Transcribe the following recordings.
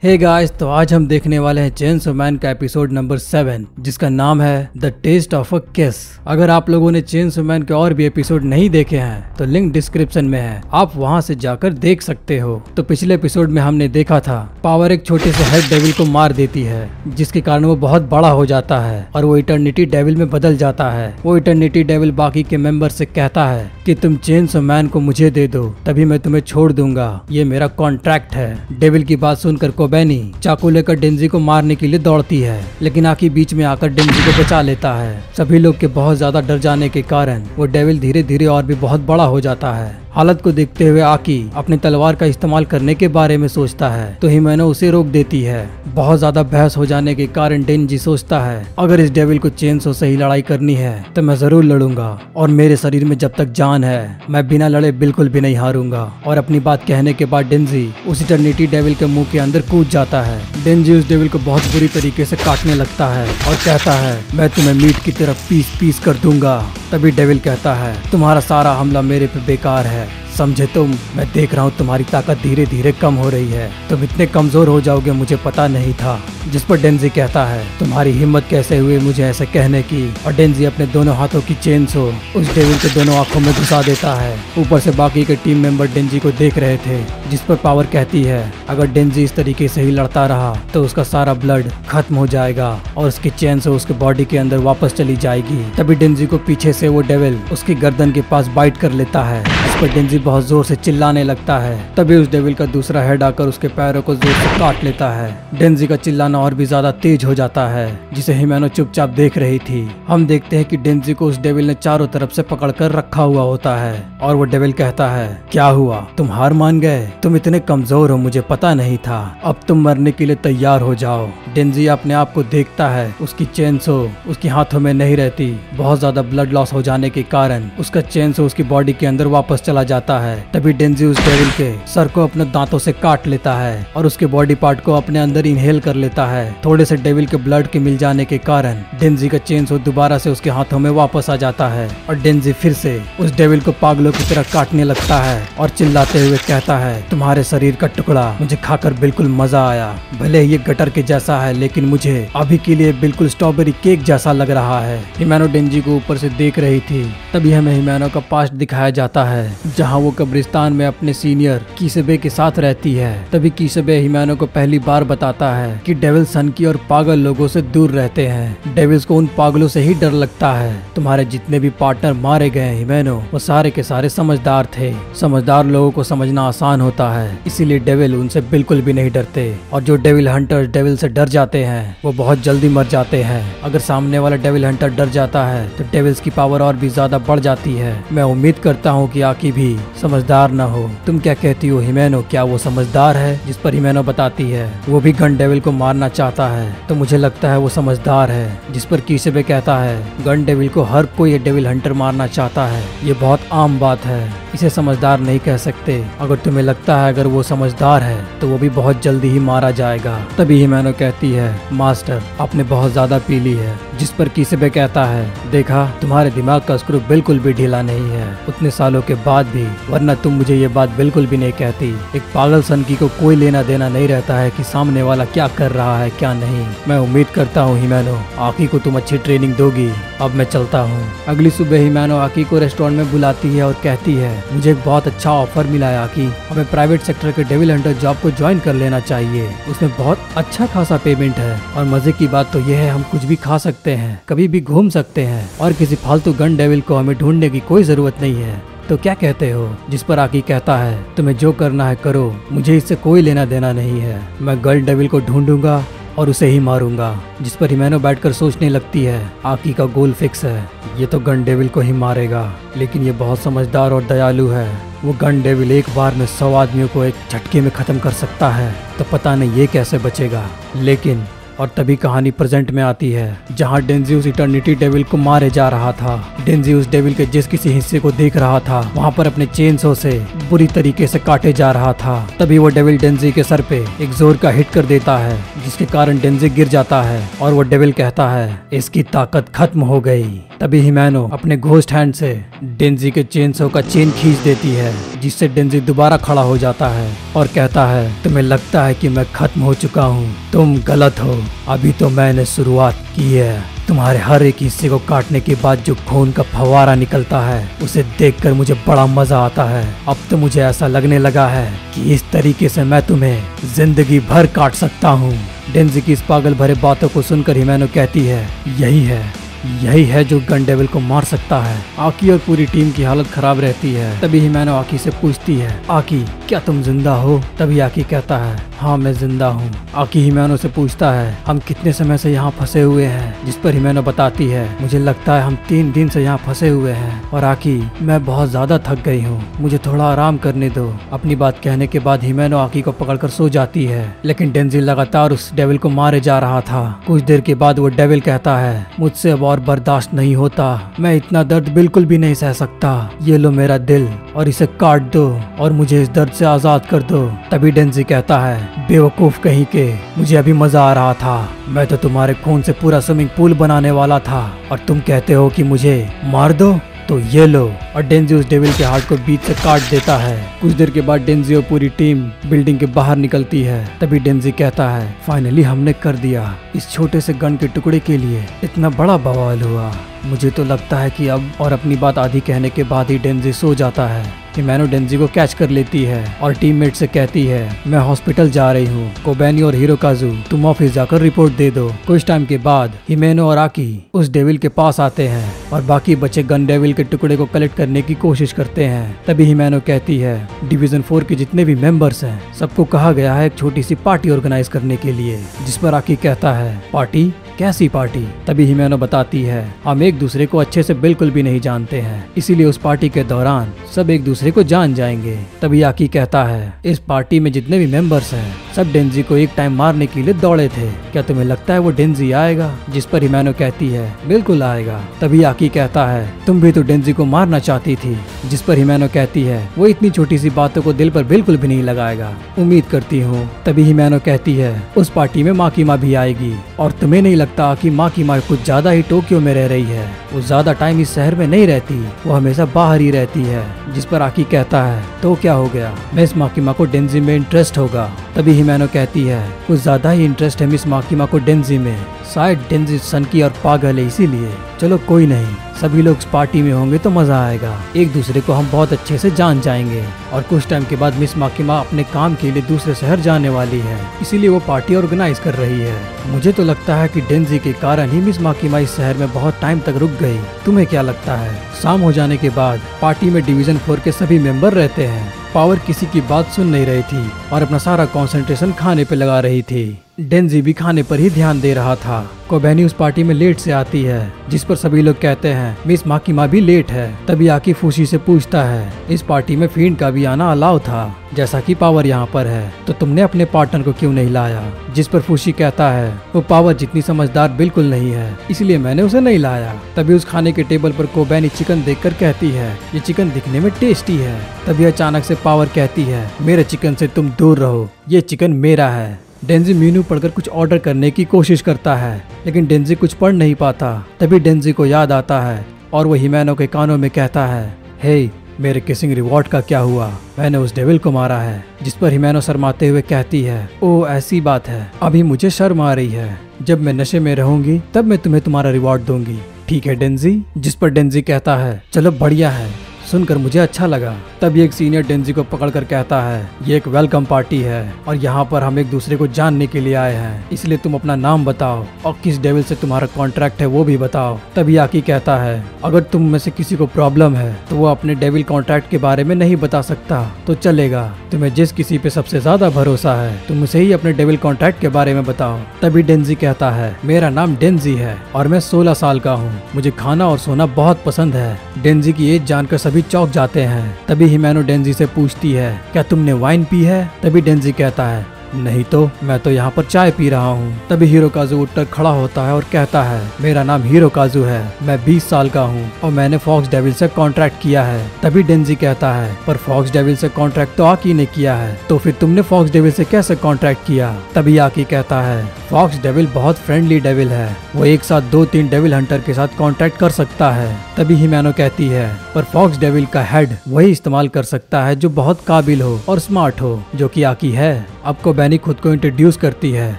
Hey guys, तो आज हम देखने वाले हैं चेनसो मैन का एपिसोड नंबर 7 जिसका नाम है द टेस्ट ऑफ अ किस। अगर आप लोगों ने चेनसो मैन के और भी एपिसोड नहीं देखे हैं तो लिंक डिस्क्रिप्शन में है, आप वहां से जाकर देख सकते हो। तो पिछले एपिसोड में हमने देखा था पावर एक छोटे से हेड डेविल को मार देती है जिसके कारण वो बहुत बड़ा हो जाता है और वो इटर्निटी डेविल में बदल जाता है। वो इटर्निटी डेविल बाकी के मेंबर से कहता है कि तुम चेनसो मैन को मुझे दे दो तभी मैं तुम्हें छोड़ दूंगा, ये मेरा कॉन्ट्रैक्ट है। डेविल की बात सुनकर कोबेनी चाकू लेकर डेंजी को मारने के लिए दौड़ती है, लेकिन आकी बीच में आकर डेंजी को बचा लेता है। सभी लोग के बहुत ज्यादा डर जाने के कारण वो डेविल धीरे धीरे और भी बहुत बड़ा हो जाता है। हालत को देखते हुए आकी अपनी तलवार का इस्तेमाल करने के बारे में सोचता है तो हिमेनो उसे रोक देती है। बहुत ज्यादा बहस हो जाने के कारण डेंजी सोचता है अगर इस डेविल को चेनसो से ही लड़ाई करनी है तो मैं जरूर लड़ूंगा और मेरे शरीर में जब तक जान है मैं बिना लड़े बिल्कुल भी नहीं हारूंगा। और अपनी बात कहने के बाद डेंजी उस इटर्निटी डेविल के मुंह के अंदर कूद जाता है। डेंजी उस डेविल को बहुत बुरी तरीके से काटने लगता है और कहता है मैं तुम्हें मीट की तरफ पीस पीस कर दूंगा। तभी डेविल कहता है तुम्हारा सारा हमला मेरे पे बेकार है, समझे तुम? मैं देख रहा हूँ तुम्हारी ताकत धीरे धीरे कम हो रही है, तुम इतने कमजोर हो जाओगे मुझे पता नहीं था। जिस पर डेंजी कहता है तुम्हारी हिम्मत कैसे हुई मुझे ऐसे कहने की। और डेंजी अपने दोनों हाथों की चेनसो उस डेविल के दोनों आंखों में घुसा देता है। ऊपर से बाकी के टीम मेंबर डेंजी को देख रहे थे, जिस पर पावर कहती है अगर डेंजी इस तरीके से ही लड़ता रहा तो उसका सारा ब्लड खत्म हो जाएगा और उसकी चेनसो उसके बॉडी के अंदर वापस चली जाएगी। तभी डेंजी को पीछे से वो डेविल उसकी गर्दन के पास बाइट कर लेता है, जिस पर डेंजी बहुत जोर से चिल्लाने लगता है। तभी उस डेविल का दूसरा हेड आकर उसके पैरों को जोर से काट लेता है। डेंजी का चिल्लाना और भी ज्यादा तेज हो जाता है जिसे हिमेनो चुपचाप देख रही थी। हम देखते हैं कि डेंजी को उस डेविल ने चारों तरफ से पकड़कर रखा हुआ होता है और वो डेविल कहता है क्या हुआ, तुम हार मान गए? तुम इतने कमजोर हो मुझे पता नहीं था, अब तुम मरने के लिए तैयार हो जाओ। डेंजी अपने आप को देखता है, उसकी चेनसो उसके हाथों में नहीं रहती। बहुत ज्यादा ब्लड लॉस हो जाने के कारण उसका चेनसो उसकी बॉडी के अंदर वापस चला जाता है। तभी डेंजी उस डेविल के सर को अपने दांतों से काट लेता है और उसके बॉडी पार्ट को अपने अंदर इनहेल कर लेता है। थोड़े से डेविल के ब्लड के मिल जाने के कारण डेंजी का चेनसो दोबारा से उसके हाथों में वापस आ जाता है और डेंजी फिर से उस डेविल को पागलों की तरह काटने लगता है और चिल्लाते हुए कहता है तुम्हारे शरीर का टुकड़ा मुझे खाकर बिल्कुल मजा आया, भले ये गटर के जैसा है लेकिन मुझे अभी के लिए बिल्कुल स्ट्रॉबेरी केक जैसा लग रहा है। हिमेनो डेंजी को ऊपर से देख रही थी। तभी हमें हिमेनो का पास्ट दिखाया जाता है जहाँ वो कब्रिस्तान में अपने सीनियर कीसेबे के साथ रहती है। तभी कीसेबे हिमेनो को पहली बार बताता है कि डेविल सनकी और पागल लोगों से दूर रहते हैं। डेविल्स को उन पागलों से ही डर लगता है। तुम्हारे जितने भी पार्टनर मारे गए हिमेनो वो सारे के सारे समझदार थे। समझदार लोगों को समझना आसान होता है, इसीलिए डेविल उनसे बिल्कुल भी नहीं डरते। और जो डेविल हंटर डेविल से डर जाते हैं वो बहुत जल्दी मर जाते हैं। अगर सामने वाला डेविल हंटर डर जाता है तो डेविल्स की पावर और भी ज्यादा बढ़ जाती है। मैं उम्मीद करता हूँ कि आकी भी समझदार न हो। तुम क्या कहती हो हिमेनो, क्या वो समझदार है? जिस पर हिमेनो बताती है वो भी गन डेविल को मारना चाहता है तो मुझे लगता है वो समझदार है। जिस पर कीसेबे कहता है गन डेविल को हर कोई डेविल हंटर मारना चाहता है, ये बहुत आम बात है, इसे समझदार नहीं कह सकते। अगर तुम्हें लगता है अगर वो समझदार है तो वो भी बहुत जल्दी ही मारा जाएगा। तभी हिमेनो कहती है मास्टर आपने बहुत ज्यादा पी ली है। जिस पर कीसेबे कहता है देखा तुम्हारे दिमाग का स्क्रू बिल्कुल भी ढीला नहीं है उतने सालों के बाद भी, वरना तुम मुझे ये बात बिल्कुल भी नहीं कहती। एक पागल सनकी को कोई लेना देना नहीं रहता है कि सामने वाला क्या कर रहा है क्या नहीं। मैं उम्मीद करता हूँ हिमेनो आकी को तुम अच्छी ट्रेनिंग दोगी। अब मैं चलता हूँ। अगली सुबह हिमेनो आकी को रेस्टोरेंट में बुलाती है और कहती है मुझे एक बहुत अच्छा ऑफर मिला है आकी, हमें प्राइवेट सेक्टर के डेविल हंटर जॉब को ज्वाइन कर लेना चाहिए। उसमें बहुत अच्छा खासा पेमेंट है और मजे की बात तो यह है हम कुछ भी खा सकते हैं, कभी भी घूम सकते हैं और किसी फालतू गन डेविल को हमें ढूंढने की कोई जरूरत नहीं है। तो क्या कहते हो? जिस पर आकी कहता है तुम्हें जो करना है करो, मुझे इससे कोई लेना देना नहीं है। मैं गन डेविल को ढूंढूंगा और उसे ही मारूंगा। जिस पर हिमेनो बैठकर सोचने लगती है आकी का गोल फिक्स है, ये तो गन डेविल को ही मारेगा, लेकिन ये बहुत समझदार और दयालु है। वो गन डेविल एक बार में 100 आदमियों को एक झटके में खत्म कर सकता है, तो पता नहीं ये कैसे बचेगा। लेकिन और तभी कहानी प्रेजेंट में आती है जहाँ डेंजी उस इटर्निटी डेविल को मारे जा रहा था। डेंजी उस डेविल के जिस किसी हिस्से को देख रहा था वहाँ पर अपने चेनसो से बुरी तरीके से काटे जा रहा था। तभी वो डेविल डेंजी के सर पे एक जोर का हिट कर देता है जिसके कारण डेंजी गिर जाता है और वो डेविल कहता है इसकी ताकत खत्म हो गई। तभी हिमेनो अपने घोस्ट हैंड से डेंजी के चेनसो का चेन खींच देती है, जिससे डेंजी दोबारा खड़ा हो जाता है और कहता है, तुम्हें लगता है कि मैं खत्म हो चुका हूँ? तुम गलत हो, अभी तो मैंने शुरुआत की है। तुम्हारे हर एक हिस्से को काटने के बाद जो खून का फव्वारा निकलता है उसे देखकर मुझे बड़ा मजा आता है। अब तो मुझे ऐसा लगने लगा है कि इस तरीके से मैं तुम्हें जिंदगी भर काट सकता हूँ। डेंजी की इस पागल भरे बातों को सुनकर हिमेनो कहती है, यही है जो गन डेविल को मार सकता है। आकी और पूरी टीम की हालत खराब रहती है। तभी हिमेनो आकी से पूछती है, आकी क्या तुम जिंदा हो? तभी आकी कहता है, हाँ मैं जिंदा हूँ। आकी हिमेनो से पूछता है, हम कितने समय से यहाँ फंसे हुए हैं? जिस पर हिमेनो बताती है, मुझे लगता है हम 3 दिन से यहाँ फंसे हुए हैं। और आकी, मैं बहुत ज्यादा थक गई हूँ, मुझे थोड़ा आराम करने दो। अपनी बात कहने के बाद हिमेनो आकी को पकड़कर सो जाती है, लेकिन डेंजी लगातार उस डेविल को मारे जा रहा था। कुछ देर के बाद वो डेविल कहता है, मुझसे अब और बर्दाश्त नहीं होता, मैं इतना दर्द बिल्कुल भी नहीं सह सकता। ये लो मेरा दिल और इसे काट दो और मुझे इस दर्द से आजाद कर दो। तभी डेंजी कहता है, बेवकूफ कहीं के, मुझे अभी मजा आ रहा था। मैं तो तुम्हारे खून से पूरा स्विमिंग पूल बनाने वाला था और तुम कहते हो कि मुझे मार दो? तो ये लो। और डेंजी उस डेविल के हार्ट को बीच से काट देता है। कुछ देर के बाद डेंजी और पूरी टीम बिल्डिंग के बाहर निकलती है। तभी डेंजी कहता है, फाइनली हमने कर दिया। इस छोटे से गन के टुकड़े के लिए इतना बड़ा बवाल हुआ। मुझे तो लगता है कि अब, और अपनी बात आधी कहने के बाद ही डेंजी सो जाता है। हिमेनो डेंजी को कैच कर लेती है और टीममेट से कहती है, मैं हॉस्पिटल जा रही हूँ। कोबैनी और हिरोकाजू, तुम ऑफिस जाकर रिपोर्ट दे दो। कुछ टाइम के बाद हिमेनो और आकी उस डेविल के पास आते हैं और बाकी बचे गन डेविल के टुकड़े को कलेक्ट करने की कोशिश करते हैं। तभी हिमेनो कहती है, डिवीजन 4 के जितने भी मेंबर्स हैं सबको कहा गया है एक छोटी सी पार्टी ऑर्गेनाइज करने के लिए। जिस पर आकी कहता है, पार्टी? कैसी पार्टी? तभी हिमेनो बताती है, हम एक दूसरे को अच्छे से बिल्कुल भी नहीं जानते हैं, इसीलिए उस पार्टी के दौरान सब एक दूसरे को जान जाएंगे। तभी आकी कहता है, इस पार्टी में जितने भी मेंबर्स हैं सब डेंजी को एक टाइम मारने के लिए दौड़े थे, क्या तुम्हें लगता है वो डेंजी आएगा? जिस पर हिमेनो कहती है, बिल्कुल आएगा। तभी आकी कहता है, तुम भी तो डेंजी को मारना चाहती थी। जिस पर हिमेनो कहती है, वो इतनी छोटी सी बातों को दिल पर बिल्कुल भी नहीं लगाएगा, उम्मीद करती हूँ। तभी हिमेनो कहती है, उस पार्टी में माकीमा भी आएगी और तुम्हें नहीं लगता कि माकीमा कुछ ज्यादा ही टोक्यो में रह रही है? वो ज्यादा टाइम इस शहर में नहीं रहती, वो हमेशा बाहर ही रहती है। जिस पर आकी कहता है, तो क्या हो गया, मिस माकीमा को डेंजी में इंटरेस्ट होगा। तभी हिमेनो कहती है, कुछ ज्यादा ही इंटरेस्ट है मिस माकीमा को डेंजी में, शायद डेंजी सनकी और पागल है इसीलिए। चलो कोई नहीं, सभी लोग इस पार्टी में होंगे तो मजा आएगा, एक दूसरे को हम बहुत अच्छे से जान जाएंगे। और कुछ टाइम के बाद मिस माकीमा अपने काम के लिए दूसरे शहर जाने वाली है, इसीलिए वो पार्टी ऑर्गेनाइज कर रही है। मुझे तो लगता है कि डेंजी के कारण ही मिस माकीमा इस शहर में बहुत टाइम तक रुक गई। तुम्हें क्या लगता है? शाम हो जाने के बाद पार्टी में डिवीजन 4 के सभी मेंबर रहते हैं। पावर किसी की बात सुन नहीं रही थी और अपना सारा कंसंट्रेशन खाने पे लगा रही थी। डेंजी भी खाने पर ही ध्यान दे रहा था। कोबैनी उस पार्टी में लेट से आती है, जिस पर सभी लोग कहते हैं मिस माकीमा भी लेट है। तभी आकी फूशी से पूछता है, इस पार्टी में फील्ड का भी आना अलाउ था, जैसा कि पावर यहाँ पर है, तो तुमने अपने पार्टनर को क्यों नहीं लाया? जिस पर फूशी कहता है, वो पावर जितनी समझदार बिल्कुल नहीं है, इसलिए मैंने उसे नहीं लाया। तभी उस खाने के टेबल पर कोबैनी चिकन देखकर कहती है, ये चिकन दिखने में टेस्टी है। तभी अचानक से पावर कहती है, मेरे चिकन से तुम दूर रहो, ये चिकन मेरा है। डेंजी मेनू पढ़कर कुछ ऑर्डर करने की कोशिश करता है, लेकिन डेंजी कुछ पढ़ नहीं पाता। तभी डेंजी को याद आता है और वो हिमेनो के कानों में कहता है, हे, मेरे किसिंग रिवॉर्ड का क्या हुआ? मैंने उस डेविल को मारा है। जिस पर हिमेनो शर्माते हुए कहती है, ओ ऐसी बात है, अभी मुझे शर्म आ रही है, जब मैं नशे में रहूंगी तब मैं तुम्हें तुम्हारा रिवॉर्ड दूंगी, ठीक है डेंजी? जिस पर डेंजी कहता है, चलो बढ़िया है, सुनकर मुझे अच्छा लगा। तब एक सीनियर डेंजी को पकड़कर कहता है, ये एक वेलकम पार्टी है और यहाँ पर हम एक दूसरे को जानने के लिए आए हैं, इसलिए तुम अपना नाम बताओ और किस डेविल से तुम्हारा कॉन्ट्रैक्ट है वो भी बताओ। तभी आकी कहता है, अगर तुम में से किसी को प्रॉब्लम है तो वो अपने डेविल कॉन्ट्रैक्ट के बारे में नहीं बता सकता तो चलेगा, तुम्हें जिस किसी पे सबसे ज्यादा भरोसा है तुम उसे ही अपने डेविल कॉन्ट्रैक्ट के बारे में बताओ। तभी डेंजी कहता है, मेरा नाम डेंजी है और मैं 16 साल का हूँ, मुझे खाना और सोना बहुत पसंद है। डेंजी की एज जानकर सभी चौंक जाते हैं। तभी हिमेनो डेंजी से पूछती है, क्या तुमने वाइन पी है? तभी डेंजी कहता है, नहीं तो मैं तो यहाँ पर चाय पी रहा हूँ। तभी हिरोकाज़ु उठकर खड़ा होता है और कहता है, मेरा नाम हिरोकाज़ु है, मैं 20 साल का हूँ और मैंने फॉक्स डेविल से कॉन्ट्रैक्ट किया है। तभी डेंजी कहता है, पर फॉक्स डेविल से कॉन्ट्रैक्ट तो आकी ने किया है, तो फिर तुमने फॉक्स डेविल से कैसे कॉन्ट्रैक्ट किया? तभी आकी कहता है, फॉक्स डेविल बहुत फ्रेंडली डेविल है, वो एक साथ 2-3 डेविल हंटर के साथ कॉन्ट्रैक्ट कर सकता है। तभी हिमेनो कहती है, पर फॉक्स डेविल का हेड वही इस्तेमाल कर सकता है जो बहुत काबिल हो और स्मार्ट हो, जो कि आकी है। आपको बैनी खुद को इंट्रोड्यूस करती है,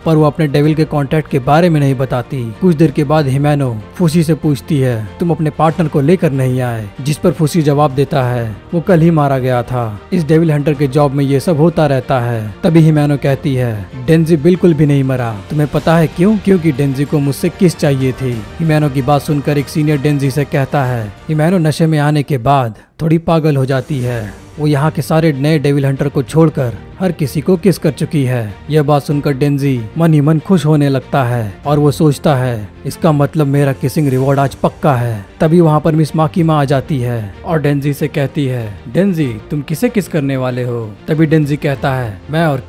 पर वो अपने डेविल के कॉन्ट्रैक्ट के बारे में नहीं बताती। कुछ देर के बाद हिमेनो फुसी से पूछती है, तुम अपने पार्टनर को लेकर नहीं आए? जिस पर फुसी जवाब देता है, वो कल ही मारा गया था, इस डेविल हंटर के जॉब में ये सब होता रहता है। तभी हिमेनो कहती है, डेंजी बिल्कुल भी नहीं मरा, तुम्हें पता है क्यों? क्योंकि डेंजी को मुझसे किस चाहिए थी। हिमेनो की बात सुनकर एक सीनियर डेंजी से कहता है, हिमेनो नशे में आने के बाद थोड़ी पागल हो जाती है, वो यहाँ के सारे नए डेविल हंटर को छोड़कर हर किसी को किस कर चुकी है। यह बात सुनकर डेंजी मन ही मन खुश होने लगता है और वो सोचता है, इसका मतलब मेरा किसिंग रिवॉर्ड आज पक्का है। तभी वहाँ पर मिस माकीमा आ जाती है और डेंजी से कहती है, डेंजी तुम किसे किस करने वाले हो? तभी डेंजी कहता है, मैं और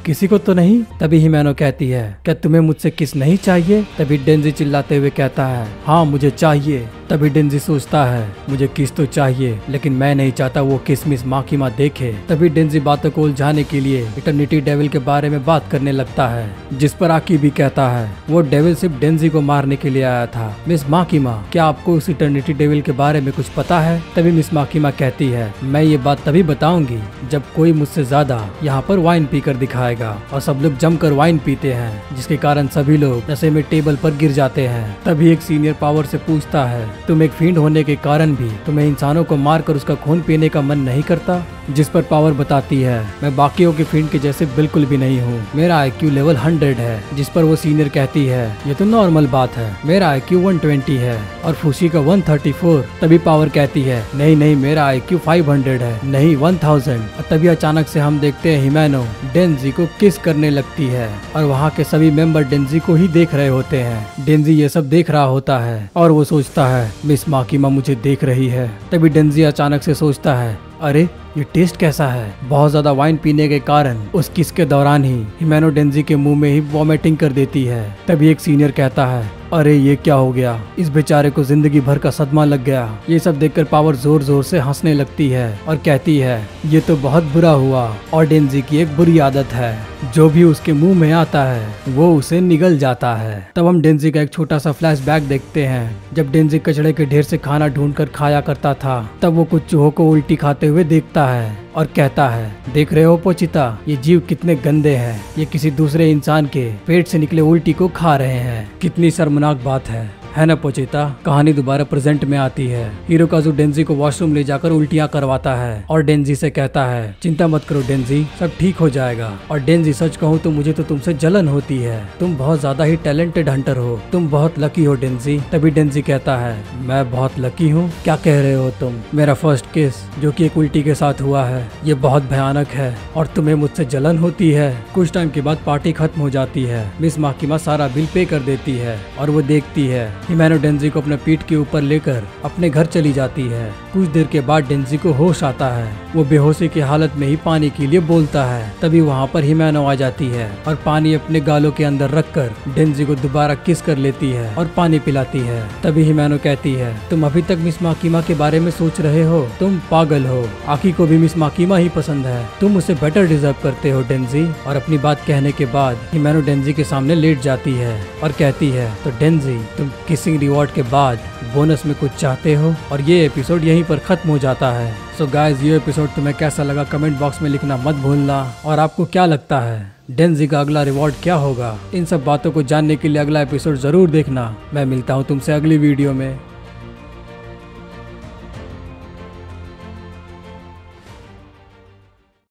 किसी को तो नहीं। तभी हिमेनो कहती है, क्या तुम्हें मुझसे किस नहीं चाहिए? तभी डेंजी चिल्लाते हुए कहता है, हाँ मुझे चाहिए। तभी डेंजी सोचता है, मुझे किस तो चाहिए, लेकिन मैं नहीं चाहता वो किस मिस माकीमा देखे। तभी डेंजी बातों को उलझाने के लिए इटर्निटी डेविल के बारे में बात करने लगता है, जिस पर आकी भी कहता है, वो डेविल सिर्फ डेंजी को मारने के लिए आया था। मिस माकीमा, क्या आपको उस इटर्निटी डेविल के बारे में कुछ पता है? तभी मिस माकीमा कहती है, मैं ये बात तभी बताऊंगी जब कोई मुझसे ज्यादा यहाँ पर वाइन पीकर दिखाएगा। और सब लोग जमकर वाइन पीते हैं, जिसके कारण सभी लोग नशे में टेबल पर गिर जाते हैं। तभी एक सीनियर पावर से पूछता है, तुम एक फील्ड होने के कारण भी तुम्हें इंसानों को मारकर उसका खून पीने का मन नहीं करता? जिस पर पावर बताती है, मैं बाकियों के फील्ड के जैसे बिल्कुल भी नहीं हूँ, मेरा IQ लेवल 100 है। जिस पर वो सीनियर कहती है, ये तो नॉर्मल बात है, मेरा IQ 120 है और फुसी का 134। तभी पावर कहती है, नहीं नहीं, मेरा IQ 500 है, नहीं 1000। और तभी अचानक से हम देखते हैं हिमेनो डेंजी को किस करने लगती है और वहाँ के सभी मेंबर डेंजी को ही देख रहे होते हैं। डेंजी ये सब देख रहा होता है और वो सोचता है, मिस माकीमा मुझे देख रही है। तभी डेंजी अचानक से सोचता है, अरे ये टेस्ट कैसा है? बहुत ज्यादा वाइन पीने के कारण उस किस के दौरान ही हिमेनो डेंजी के मुंह में ही वॉमिटिंग कर देती है। तभी एक सीनियर कहता है, अरे ये क्या हो गया? इस बेचारे को जिंदगी भर का सदमा लग गया। ये सब देखकर पावर जोर जोर से हंसने लगती है और कहती है, ये तो बहुत बुरा हुआ और डेंजी की एक बुरी आदत है, जो भी उसके मुंह में आता है वो उसे निगल जाता है। तब हम डेंजी का एक छोटा सा फ्लैशबैक देखते हैं। जब डेंजी कचड़े के ढेर से खाना ढूंढकर खाया करता था, तब वो कुछ चूहों को उल्टी खाते हुए देखता है और कहता है, देख रहे हो पोचिता, ये जीव कितने गंदे हैं, ये किसी दूसरे इंसान के पेट से निकले उल्टी को खा रहे हैं। कितनी शर्मनाक बात है ना पोचिता? कहानी दोबारा प्रेजेंट में आती है। हिरोकाज़ु डेंजी को वॉशरूम ले जाकर उल्टियां करवाता है और डेंजी से कहता है, चिंता मत करो डेंजी, सब ठीक हो जाएगा। और डेंजी, सच कहूँ तो मुझे तो तुमसे जलन होती है, तुम बहुत ज्यादा ही टैलेंटेड हंटर हो, तुम बहुत लकी हो डेंजी। तभी डेंजी कहता है, मैं बहुत लकी हूँ? क्या कह रहे हो तुम? मेरा फर्स्ट केस जो कि एक उल्टी के साथ हुआ है, ये बहुत भयानक है और तुम्हें मुझसे जलन होती है। कुछ टाइम के बाद पार्टी खत्म हो जाती है। मिस माकीमा सारा बिल पे कर देती है और वो देखती है हिमेनो डेंजी को अपने पीठ के ऊपर लेकर अपने घर चली जाती है। कुछ देर के बाद डेंजी को होश आता है। वो बेहोशी की हालत में ही पानी के लिए बोलता है। तभी वहाँ पर हिमेनो आ जाती है और पानी अपने गालों के अंदर रखकर डेंजी को दोबारा किस कर लेती है और पानी पिलाती है। तभी हिमेनो कहती है, तुम अभी तक मिस माकीमा के बारे में सोच रहे हो? तुम पागल हो, आकी को भी मिस माकीमा ही पसंद है, तुम उसे बेटर डिजर्व करते हो डेंजी। और अपनी बात कहने के बाद हिमेनो डेंजी के सामने लेट जाती है और कहती है, तो डेंजी, तुम किसिंग रिवॉर्ड के बाद बोनस में कुछ चाहते हो? और ये एपिसोड यहीं पर खत्म हो जाता है। सो गाइज, ये एपिसोड तुम्हें कैसा लगा कमेंट बॉक्स में लिखना मत भूलना। और आपको क्या लगता है डेंजी का अगला रिवॉर्ड क्या होगा? इन सब बातों को जानने के लिए अगला एपिसोड जरूर देखना। मैं मिलता हूँ तुमसे अगली वीडियो में।